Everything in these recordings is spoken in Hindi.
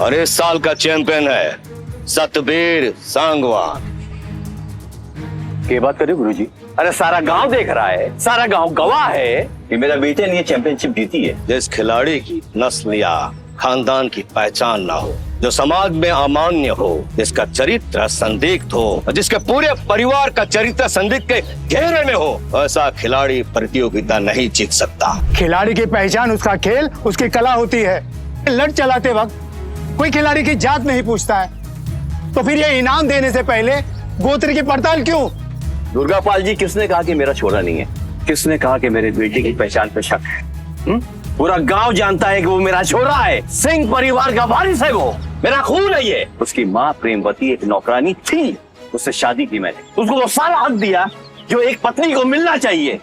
और इस साल का चैंपियन है सतबीर सांगवान। क्या बात कर रहे हो गुरुजी? अरे सारा गांव देख रहा है, सारा गांव गवाह है कि मेरा बेटे ने ये चैंपियनशिप जीती है। जिस खिलाड़ी की नस्ल या खानदान की पहचान ना हो, जो समाज में अमान्य हो, जिसका चरित्र संदिग्ध हो, जिसके पूरे परिवार का चरित्र संदिग्ध के घेरे में हो, ऐसा खिलाड़ी प्रतियोगिता नहीं जीत सकता। खिलाड़ी की पहचान उसका खेल, उसकी कला होती है। लड़ चलाते वक्त कोई खिलाड़ी की जात नहीं पूछता है, तो फिर ये इनाम देने से पहले गोत्र की पड़ताल क्यों? दुर्गापाल जी, किसने कहा कि मेरा छोरा नहीं है? किसने कहा कि मेरे बेटे की पहचान पे शक है? पूरा गांव जानता है कि वो मेरा छोरा है, सिंह परिवार का वारिस है, वो मेरा खून है। ये उसकी माँ प्रेमवती एक नौकरानी थी, उससे शादी की मैंने, उसको वो सारा हक दिया जो एक पत्नी को मिलना चाहिए।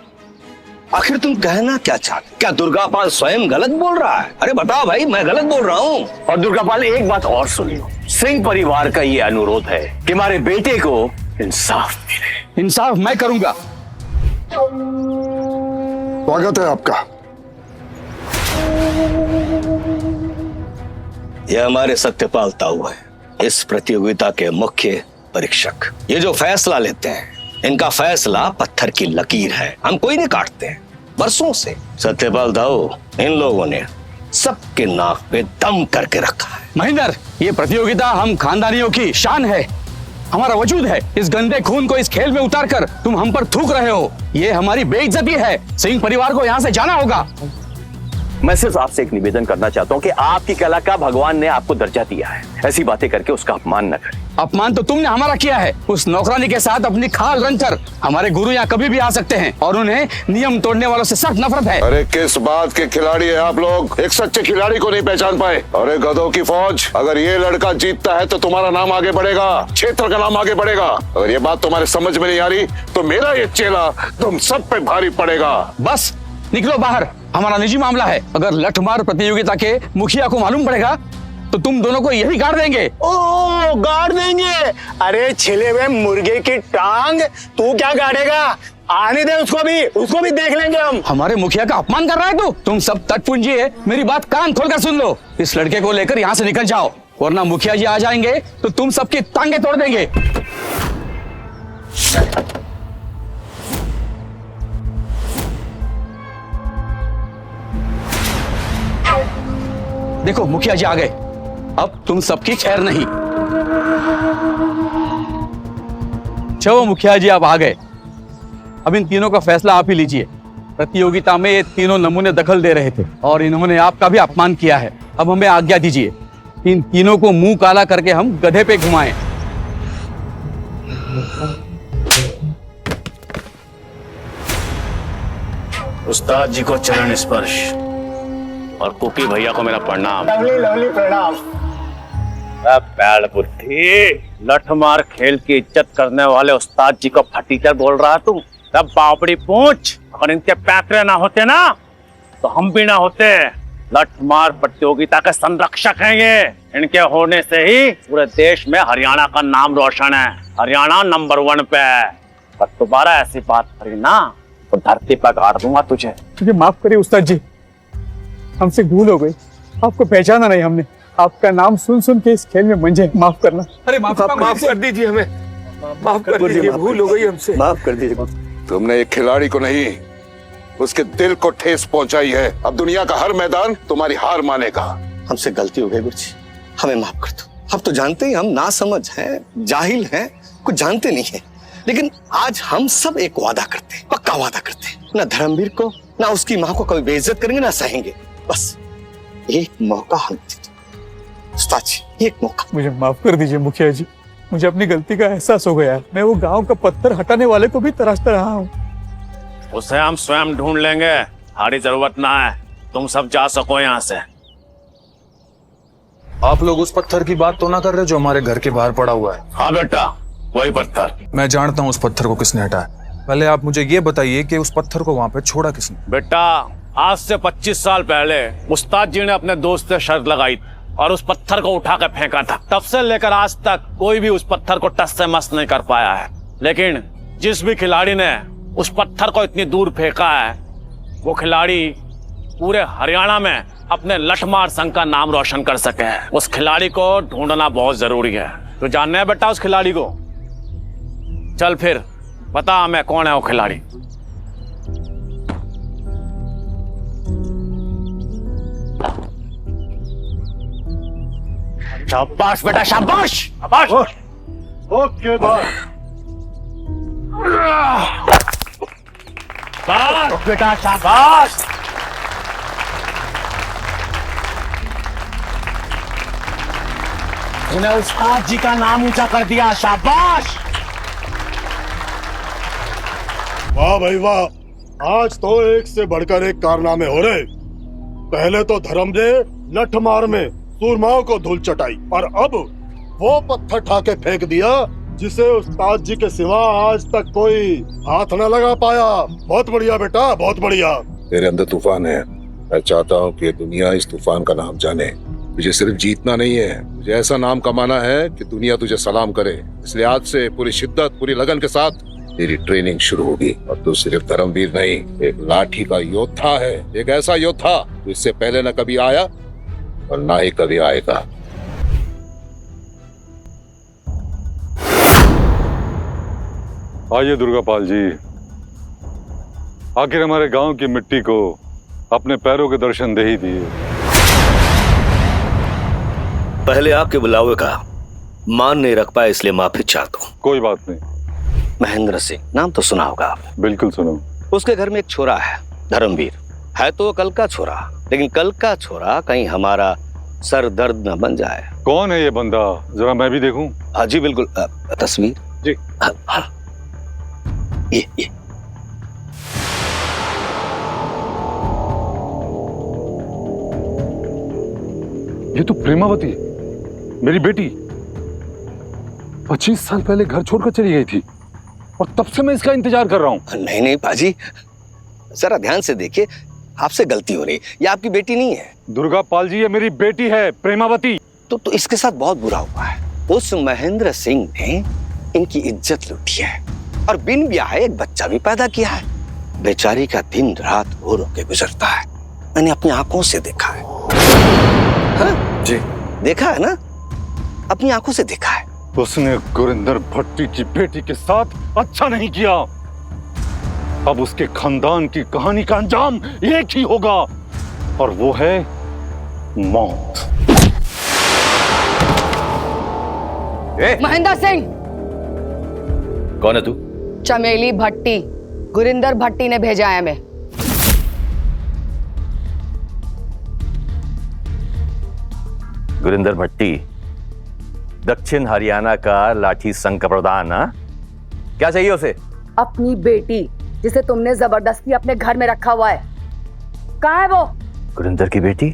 आखिर तुम कहना क्या चाहते? क्या दुर्गापाल स्वयं गलत बोल रहा है? अरे बताओ भाई, मैं गलत बोल रहा हूँ? और दुर्गापाल, एक बात और सुनियो, सिंह परिवार का ये अनुरोध है कि हमारे बेटे को इंसाफ मिले। इंसाफ मैं करूंगा। स्वागत है आपका। यह हमारे सत्यपाल ताऊ है, इस प्रतियोगिता के मुख्य परीक्षक। ये जो फैसला लेते हैं, इनका फैसला पत्थर की लकीर है, हम कोई नहीं काटते हैं बरसों से। सत्यपाल ताऊ, इन लोगों ने सबके नाक पे दम करके रखा है। महेंद्र, ये प्रतियोगिता हम खानदानियों की शान है, हमारा वजूद है। इस गंदे खून को इस खेल में उतारकर तुम हम पर थूक रहे हो, ये हमारी बेइज्जती है। सिंह परिवार को यहाँ से जाना होगा। मैं सिर्फ आपसे एक निवेदन करना चाहता हूँ कि आपकी कला का भगवान ने आपको दर्जा दिया है, ऐसी बातें करके उसका अपमान न करें। अपमान तो तुमने हमारा किया है। उस नौकरानी के साथ अपनी खाल रंग कर हमारे गुरु यहाँ कभी भी आ सकते हैं, और उन्हें नियम तोड़ने वालों से सख्त नफरत है। अरे किस बात के खिलाड़ी है आप लोग? एक सच्चे खिलाड़ी को नहीं पहचान पाए? अरे गधों की फौज, अगर ये लड़का जीतता है तो तुम्हारा नाम आगे बढ़ेगा, क्षेत्र का नाम आगे बढ़ेगा। अगर ये बात तुम्हारे समझ में नहीं आ रही तो मेरा ये चेला तुम सब पे भारी पड़ेगा। बस निकलो बाहर, हमारा निजी मामला है। अगर लठमार प्रतियोगिता के मुखिया को मालूम पड़ेगा तो तुम दोनों को यही गाड़ देंगे। ओ, गाड़ देंगे? अरे छिले हुए मुर्गे की टांग तू क्या गाड़ेगा? आने दे उसको भी देख लेंगे हम। हमारे मुखिया का अपमान कर रहा है तू? तुम सब तटपुंजी है, मेरी बात कान खोलकर सुन लो। इस लड़के को लेकर यहाँ से निकल जाओ, वरना मुखिया जी आ जाएंगे तो तुम सबकी टांगे तोड़ देंगे। देखो मुखिया जी आ गए, अब तुम सबकी खैर नहीं। चलो मुखिया जी आप आ गए, अब इन तीनों का फैसला आप ही लीजिए। प्रतियोगिता में ये तीनों नमूने दखल दे रहे थे और इन्होंने आपका भी अपमान किया है। अब हमें आज्ञा दीजिए, इन तीनों को मुंह काला करके हम गधे पे घुमाएं। उस्ताद जी को चरण स्पर्श और कुकी भैया को मेरा प्रणाम। लवली प्रणाम। पैड़ बुद्धि, लठमार खेल की इज्जत करने वाले उस्ताद जी को फटीचर बोल रहा तू? तब बावड़ी पूछ, अगर इनके पैतरे ना होते ना तो हम भी ना होते। लठमार प्रतियोगिता के संरक्षक हैं ये, इनके होने से ही पूरे देश में हरियाणा का नाम रोशन है। हरियाणा नंबर 1 पे। पर दोबारा ऐसी बात करी ना तो धरती पर गाड़ दूंगा तुझे। मुझे माफ करिए उस्ताद जी, हमसे भूल हो गई, आपको पहचाना नहीं हमने। आपका नाम सुन सुन के इस खेल में मंझे, माफ करना। अरे माफ कर दीजिए हमें, माफ कर दीजिए, भूल हो गई हमसे, माफ कर दीजिए। तुमने एक खिलाड़ी को नहीं, उसके दिल को ठेस पहुंचाई है। अब दुनिया का हर मैदान तुम्हारी हार मानेगा। हमसे गलती हो गई गुरुजी, हमें माफ कर दो। अब तो जानते ही हम नासमझ हैं, जाहिल हैं, कुछ जानते नहीं है। लेकिन आज हम सब एक वादा करते हैं, पक्का वादा करते हैं, ना धर्मवीर को ना उसकी माँ को कभी बेइज्जत करेंगे, ना सहेंगे। बस एक मौका हम दे दो उस्ताद जी, एक मौका। मुझे माफ कर दीजिए मुखिया जी, मुझे अपनी गलती का एहसास हो गया है। मैं वो गांव का पत्थर हटाने वाले को भी तराशता रहा हूँ। उसे हम स्वयं ढूंढ लेंगे, हमारी जरूरत ना है, तुम सब जा सको यहाँ से। आप लोग उस पत्थर की बात तो ना कर रहे जो हमारे घर के बाहर पड़ा हुआ है? हाँ बेटा, वही पत्थर। मैं जानता हूँ उस पत्थर को किसने हटाया। पहले आप मुझे ये बताइए कि उस पत्थर को वहाँ पे छोड़ा किसने? बेटा, आज से 25 साल पहले उस्ताद जी ने अपने दोस्त से शर्त लगाई और उस पत्थर को उठा कर फेंका था। तब से लेकर आज तक कोई भी उस पत्थर को टस से मस नहीं कर पाया है। लेकिन जिस भी खिलाड़ी ने उस पत्थर को इतनी दूर फेंका है, वो खिलाड़ी पूरे हरियाणा में अपने लठमार संघ का नाम रोशन कर सके। उस खिलाड़ी को ढूंढना बहुत जरूरी है। तो जानना है बेटा उस खिलाड़ी को? चल फिर बता हमें कौन है वो खिलाड़ी। शाबाश बेटा, शाबाश शाबाश। Okay boss. शाबाश बेटा, शाबाश। तूने उस्ताद जी का नाम ऊंचा कर दिया, शाबाश। वाह भाई वाह, आज तो एक से बढ़कर एक कारनामे हो रहे। पहले तो धर्मदेव लठमार में सूरमाओं को धूल चटाई, और अब वो पत्थर ठाके फेंक दिया जिसे उस्ताद जी के सिवा आज तक कोई हाथ न लगा पाया। बहुत बढ़िया बेटा, बहुत बढ़िया। तेरे अंदर तूफान है। मैं चाहता हूँ कि दुनिया इस तूफान का नाम जाने। तुझे सिर्फ जीतना नहीं है, तुझे ऐसा नाम कमाना है कि दुनिया तुझे सलाम करे। इसलिए आज से पूरी शिद्दत, पूरी लगन के साथ तेरी ट्रेनिंग शुरू होगी। और तू सिर्फ धर्मवीर नहीं, एक लाठी का योद्धा है। एक ऐसा योद्धा जो इससे पहले न कभी आया और ना ही कभी आएगा। आइए दुर्गापाल जी, आखिर हमारे गांव की मिट्टी को अपने पैरों के दर्शन दे ही दिए। पहले आपके बुलावे का मान नहीं रख पाया, इसलिए माफी चाहता हूँ। कोई बात नहीं। महेंद्र सिंह नाम तो सुना होगा आपने। बिल्कुल सुनो। उसके घर में एक छोरा है, धर्मवीर है। तो वो कल का छोरा, लेकिन कल का छोरा कहीं हमारा सर दर्द न बन जाए। कौन है ये बंदा, जरा मैं भी देखूं? हाँ जी बिल्कुल। तस्वीर जी। हाँ। ये ये तो प्रेमावती, मेरी बेटी 25 साल पहले घर छोड़कर चली गई थी, और तब से मैं इसका इंतजार कर रहा हूँ। नहीं नहीं पाजी, जरा ध्यान से देखिए, आपसे गलती हो रही। ये आपकी बेटी नहीं है। दुर्गापाल जी, ये मेरी बेटी है प्रेमावती। तो इसके साथ बहुत बुरा हुआ है। उस महेंद्र सिंह ने इनकी इज्जत लूटी है, और बिन ब्याह एक बच्चा भी पैदा किया है। बेचारी का दिन रात रो रो के गुजरता है। मैंने अपनी आंखों से देखा है। हाँ? जी देखा है ना, अपनी आंखों से देखा है। उसने गुरिंदर भट्टी की बेटी के साथ अच्छा नहीं किया। अब उसके खानदान की कहानी का अंजाम एक ही होगा, और वो है मौत। महेंद्र सिंह। कौन है तू? चमेली भट्टी, गुरिंदर भट्टी ने भेजा है हमें। गुरिंदर भट्टी, दक्षिण हरियाणा का लाठी संघ का प्रधान। हाँ, क्या चाहिए उसे? अपनी बेटी, जिसे तुमने जबरदस्ती अपने घर में रखा हुआ है। कहाँ है वो? गुरिंदर की बेटी?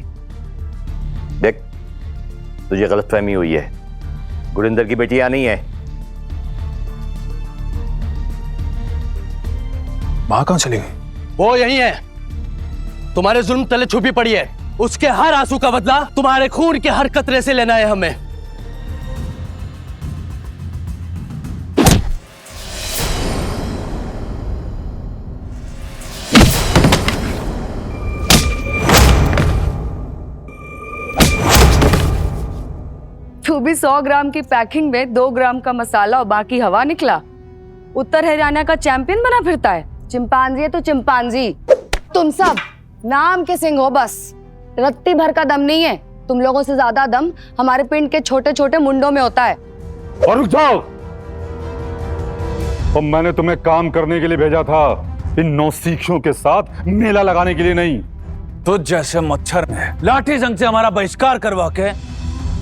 देख, तुझे गलतफहमी हुई है। गुरिंदर की बेटी यहाँ नहीं है। माँ कहाँ चली गई? वो यही है, तुम्हारे जुल्म तले छुपी पड़ी है। उसके हर आंसू का बदला तुम्हारे खून के हर कतरे से लेना है हमें। तू भी 100 ग्राम की पैकिंग में 2 ग्राम का मसाला और बाकी हवा निकला। उत्तर हरियाणा का चैंपियन बना फिरता है। चिंपांजी है तो चिंपांजी। तुम सब नाम के सिंह हो बस, रत्ती भर का दम नहीं है। तुम लोगों से ज्यादा दम हमारे पिंड के छोटे छोटे मुंडों में होता है। और रुक जाओ, तो मैंने तुम्हें काम करने के लिए भेजा था, इन नौसिखियों के साथ मेला लगाने के लिए नहीं। तो जैसे मच्छर ने लाठी संग से हमारा बहिष्कार करवा के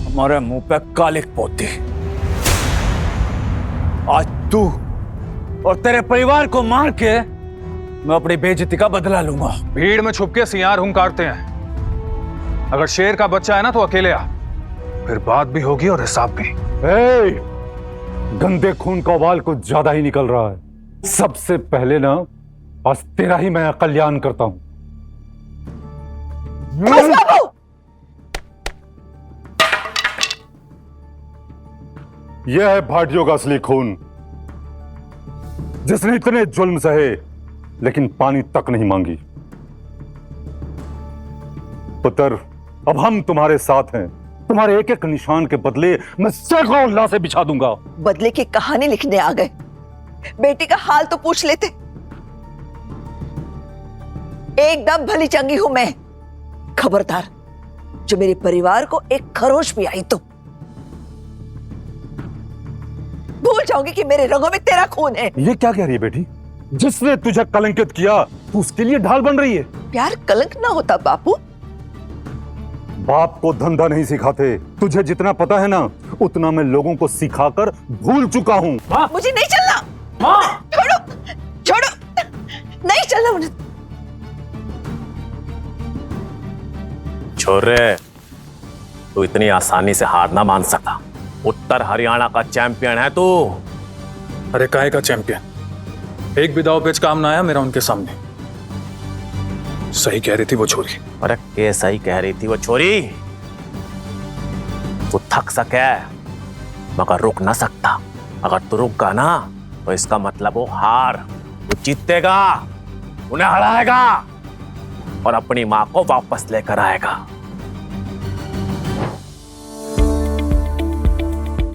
हमारे मुंह पे कालिक पोती, आज तू और तेरे परिवार को मार के मैं अपनी बेइज्जती का बदला लूंगा। भीड़ में छुप के सियार हुंकारते हैं। अगर शेर का बच्चा है ना तो अकेले आ, फिर बात भी होगी और हिसाब भी। गंदे खून का उबाल कुछ ज्यादा ही निकल रहा है। सबसे पहले ना आज तेरा ही मैं कल्याण करता हूं। यह है भाटियों का असली खून, जिसने इतने जुल्म सहे लेकिन पानी तक नहीं मांगी। पुत्र, अब हम तुम्हारे साथ हैं। तुम्हारे एक एक निशान के बदले मैं सैकड़ों लाशें बिछा दूंगा। बदले की कहानी लिखने आ गए, बेटी का हाल तो पूछ लेते। एकदम भली चंगी हूं मैं। खबरदार, जो मेरे परिवार को एक खरोच भी आई तो भूल जाओगी कि मेरे रगों में तेरा खून है। ये क्या कह रही है बेटी? जिसने तुझे कलंकित किया तू उसके लिए ढाल बन रही है। प्यार कलंक ना होता बापू। बाप को धंधा नहीं सिखाते। तुझे जितना पता है ना, उतना मैं लोगों को सिखाकर भूल चुका हूँ। मुझे नहीं चलना। छोड़ो, छोड़ो, नहीं चलना मुझे। छोरे, तू इतनी आसानी से हार ना मान सकता। उत्तर हरियाणा का चैंपियन है तू। अरे काहे का चैंपियन? एक भी दाव पेच काम ना आया मेरा उनके सामने। सही कह रही थी वो छोरी। अरे के सही कह रही थी वो छोरी। तू थक सके मगर रुक ना सकता। अगर तू रुक गया ना तो इसका मतलब वो हार। तू जीतेगा, उन्हें हराएगा और अपनी मां को वापस लेकर आएगा।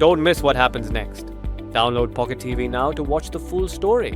Don't miss what happens next. Download Pocket TV now to watch the full story.